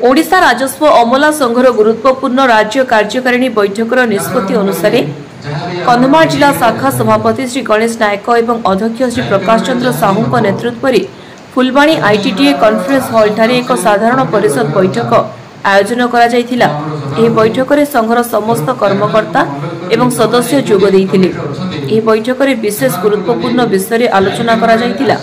ओडिशा राजस्व अमला संघर गुरुत्वपूर्ण राज्य कार्यकारिणी बैठकर निष्पत्ति अनुसार कंधमाल जिला शाखा सभापति श्री गणेश नायक और अध्यक्ष श्री प्रकाश चंद्र साहू नेतृत्व में फुलबाणी आईटीटीए कॉन्फ्रेंस हॉल ठारे एक साधारण परिषद बैठक आयोजन करा जायथिला। एही बैठक में संघर समस्त कर्मकर्ता एवं सदस्य जोग देइथिले। एही बैठक में विशेष गुरुत्वपूर्ण विषय आलोचना करा जायथिला।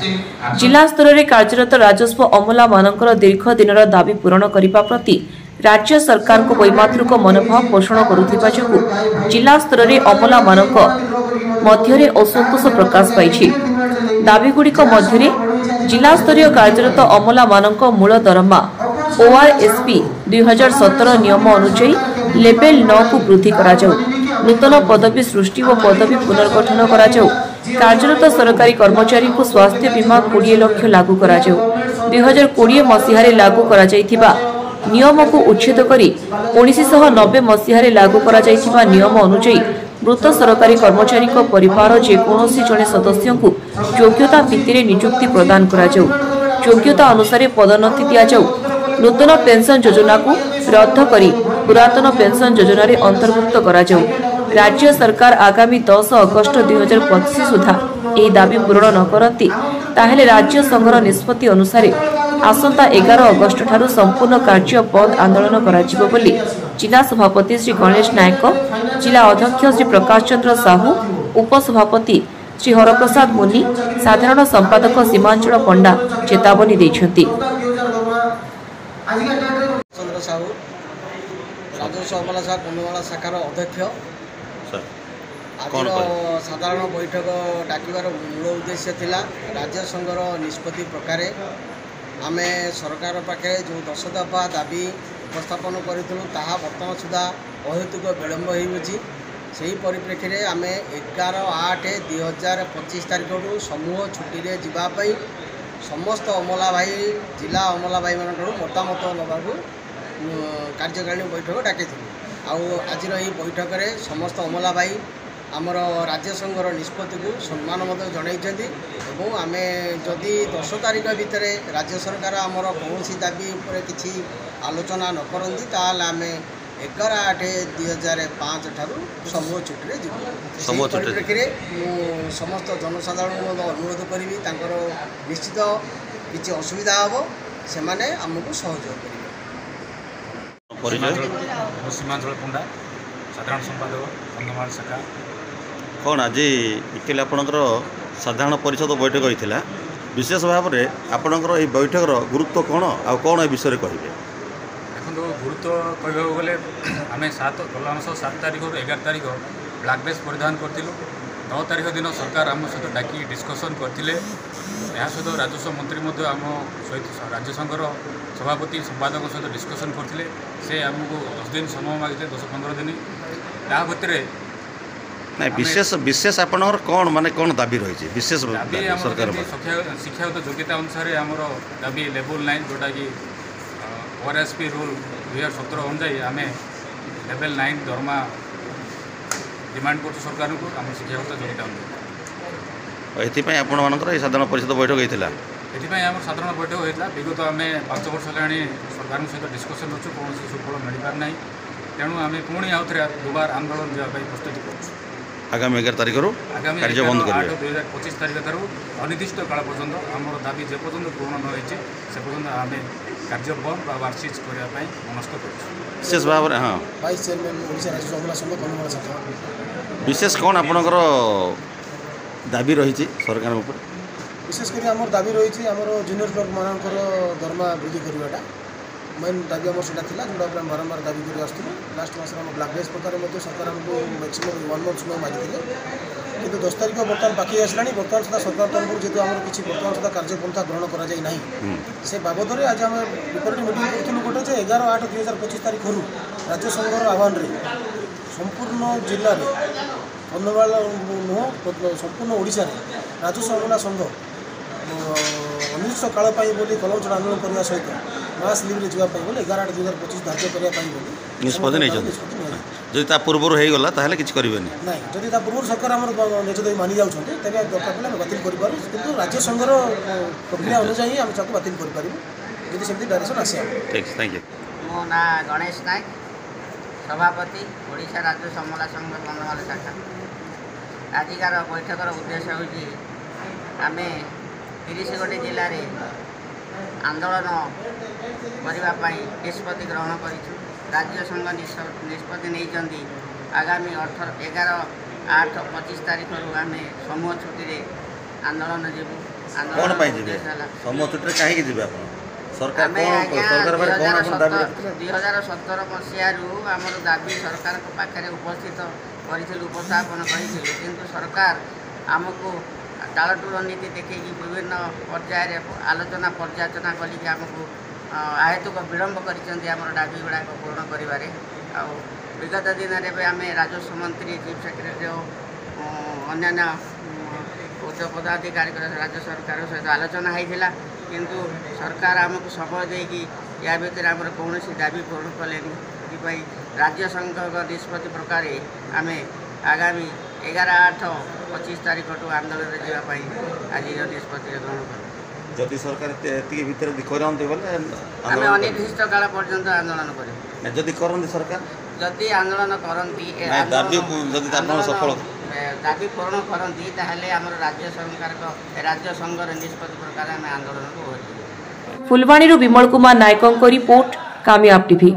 जिला स्तर में कार्यरत राजस्व अमला मानकर दीर्घ दिनर दाबी पूरण करने प्रति राज्य सरकार को वैमातृक मनोभाव पोषण करुथिबा जोगु जिला स्तर में अमला मानक मध्यरे असंतोष प्रकाश पाइछि। दाबीगुड़िक मध्यरे जिला स्तरीय कार्यरत अमला मानक मूल दरमा ओआरएसपी 2017 नियम अनुसार लेवल 9 को वृद्धि करा जाऊ, नूतन पदवी सृष्टि और पदवी पुनर्गठन करा जाऊ, कार्यरत सरकारी कर्मचारी को स्वास्थ्य बीमा 20 लाख लागू करा जाऊ, 2020 मसीहारे लागू करा जाइथिबा नियम को उच्छेद करी 1990 मसीहारे लागू करा जाइथिबा नियम अनुसार मृत सरकारी कर्मचारी को परिवार जेकोसी जड़े सदस्य को योग्यता भित्तिरे नियुक्ति प्रदान करा जाऊ, योग्यता अनुसार पदोन्नति दिया जाऊ, नूतन पेंशन योजना को रद्द करी पुरातन पेंशन योजना रे अंतर्भुक्त करा जाऊ। राज्य सरकार आगामी 10 अगस्ट 2025 सुधा यह दाबी पूरण न करती ताहेले राज्य संघर निष्पत्ति अनुसार आसंता 11 अगस्ट ठारू संपूर्ण कार्य बंद आंदोलन कराजिबो बोली जिला सभापति श्री गणेश नायक, जिला अध्यक्ष श्री प्रकाश चंद्र साहू, उपसभापति श्री हरप्रसाद मुनि, साधारण संपादक सीमांचल पंडा चेतावनी दैछंती। चंद्र साहू राजस्व अमला शाखार अध्यक्ष आज साधारण बैठक डाकिबार मूल उद्देश्य थिला राज्य संघर निष्पत्ति प्रकार आमे सरकार पाखे जो 10 दफा दाबी उपस्थापन करूँ ताहा बर्तमान सुधा अहेतुक विलम्ब होउछि। सही परिप्रेक्षी में आम 11/8/2025 तारीख समूह छुट्टी रे जीवाई समस्त अमला भाई जिला अमला भाई मान मतामत नवाक कार्यकारिणी बैठक डाक आज बैठक में समस्त अमला भाई आमर राज्य संघर निष्पत्ति को सम्मान जनइछन्ति एवं आमे जदि 10 तारीख भितर राज्य सरकार आमर कौन दाबी उपर किसी आलोचना न करती ताल आम 11/8/2005 ठारू समूह छुट्टी रे जीवु। परिप्रेक्षी में समस्त जनसाधारण अनुरोध करी निश्चित किसी असुविधा हम से आमको सहयोग करेंगे। सीमांचल पंडा साधारण संपादक कंधमाल शाखा। कौन आज एक्चुअली आपणकर साधारण परिषद बैठक होता विशेष भाव में आपणकर यह बैठकर गुरुत्व कौन आ कौन ए विषय कहे? देखो गुरुत्व कहवा गले आम गला मास 7 तारीख 11 तारीख ब्लैक ड्रेस परिधान करूँ। 9 तारीख दिन सरकार आम सहित डाकी डिस्कसन करते सहित राजस्व मंत्री आम सहित राज्य संघर सभापति संपादक सहित डिस्कसन करते से आमको 10 दिन समय मागिले 10-15 दिन या भितर नहीं विशेष विशेष आपनर कौन माने कौन दाबी रही विशेष सरकार शिक्षागत योग्यता अनुसार आमर दाबी लेवल 9 जोटा कि ओआरएसपी रूल 2017 अनुसार आम लेवल 9 दरमा डिमांड कर सरकार को आम शिक्षागत योग्यता अनुसार ये आपण साधारण परिषद बैठक होता ये आम साधारण बैठक होता विगत आम 5 वर्ष है सरकार सहित डिस्कसन अच्छु कौन सुफल मिल पार ना तेणु आम पुणी आउ थे दुबार आंदोलन जावाई प्रस्तुति कर आगामी 11 तारीख कार्य बंद कर 2025 तारीख ठार अनिर्दिष्ट काल पर्यंत आमर दाबी जे पर्यंत पूर्ण न होती से पर्यंत आम कार्य बंद वार्षिक करने मनस्थ कर विशेष भाव में। हाँ वाइस चेयरमैन ओडिशा राजस्व अमला संघ कंधमाल शाखा। विशेष कौन आपणकर दाबी रही सरकार ऊपर? विशेषकर आम दाबी रही आमर जूनियर क्लर्क मानकर दरमा वृद्धि करवाटा मेन दाबी आम से जोटा बारंबार दाबी कर आसुँ। लास्ट मस ब्लैक ड्रेस प्रकार सरकार आमको मैक्सीम 1 मंथ समय मागिले कि 10 तारीख बर्तमान बाकी आसला बर्तमान सुधा सरकार तरफ जेहतु आम किसी बर्तमान सुधा कार्यपंथा ग्रहण करा से बाबद में आज आम रिपोर्ट मीटिंग करूँ गोटे 11/8/2025 तारीख राज्य संघर आह्वान संपूर्ण जिले में कंधमाल नुह संपूर्ण ओडिशा राजस्व अमला संघ अनिर्दिष्ट काल बोली कलम चढ़ा आंदोलन करने सहित मास लिव में जावाई बोले 11/8/2025 धार्य करने निष्पत्ति नहीं जदि पूर्व होगा ताहले किसी करेंगे ना जदि पूर्व सरकार आम निज दे मानि जाऊँ तेज दरकार पड़े बातिल करूँ कि राज्य संघर प्रक्रिया अनुसार आम बातिल करूँ जब सेमती डायरेक्शन आसे। Thank you. मो ना गणेश नायक, सभापति ओडिशा राज्य समला संघ कन्धमाल शाखा। आजिकार बैठकर उद्देश्य होगी आम 30 गोटी जिले में आंदोलन करने निष्पत्ति ग्रहण कर राज्य संघ निष्पत्ति नहीं आगामी 11/8/25 तारीख आम समूह छुट्टी आंदोलन जीवु। कौन पाई जीवे समूह छुट्टी कहीं जीवे आप सरकार सरकार बारे कौन अपन दाबी 2017 मसीहारू आमर दाबी सरकार पाखे उपस्थित करूँ उपस्थापन करूँ किंतु सरकार आमको टालटूल नीति देखी विभिन्न पर्यायर आलोचना पर्यालोचना कलिक आमको आहेतुक विलम्ब कर दाबी गुड़ाक पूर्ण कर विगत दिन में आम राजस्व मंत्री चीफ सेक्रेटरी अन्य उच्च पदाधिकारी राज्य सरकार सहित आलोचना होता किंतु सरकार आमको समय देकी या भितर आम कौन दाबी पूर्ण कले राज्य संघ निष्पत्ति प्रकार आम आगामी 11/8/25 तारीख आंदोलन जावाई आज निष्पत्ति ग्रहण कर जदि सरकार भीतर करते बोले आम अनिर्दिष्ट काल पर्यंत आंदोलन कर जदि करते सरकार जदि आंदोलन करती सफल दाबी पूर्ण करती आम राज्य सरकार राज्य संघर निष्पत्ति प्रकार आम आंदोलन को फुलवाणी विमल कुमार नायकों रिपोर्ट कामयाब टीवी।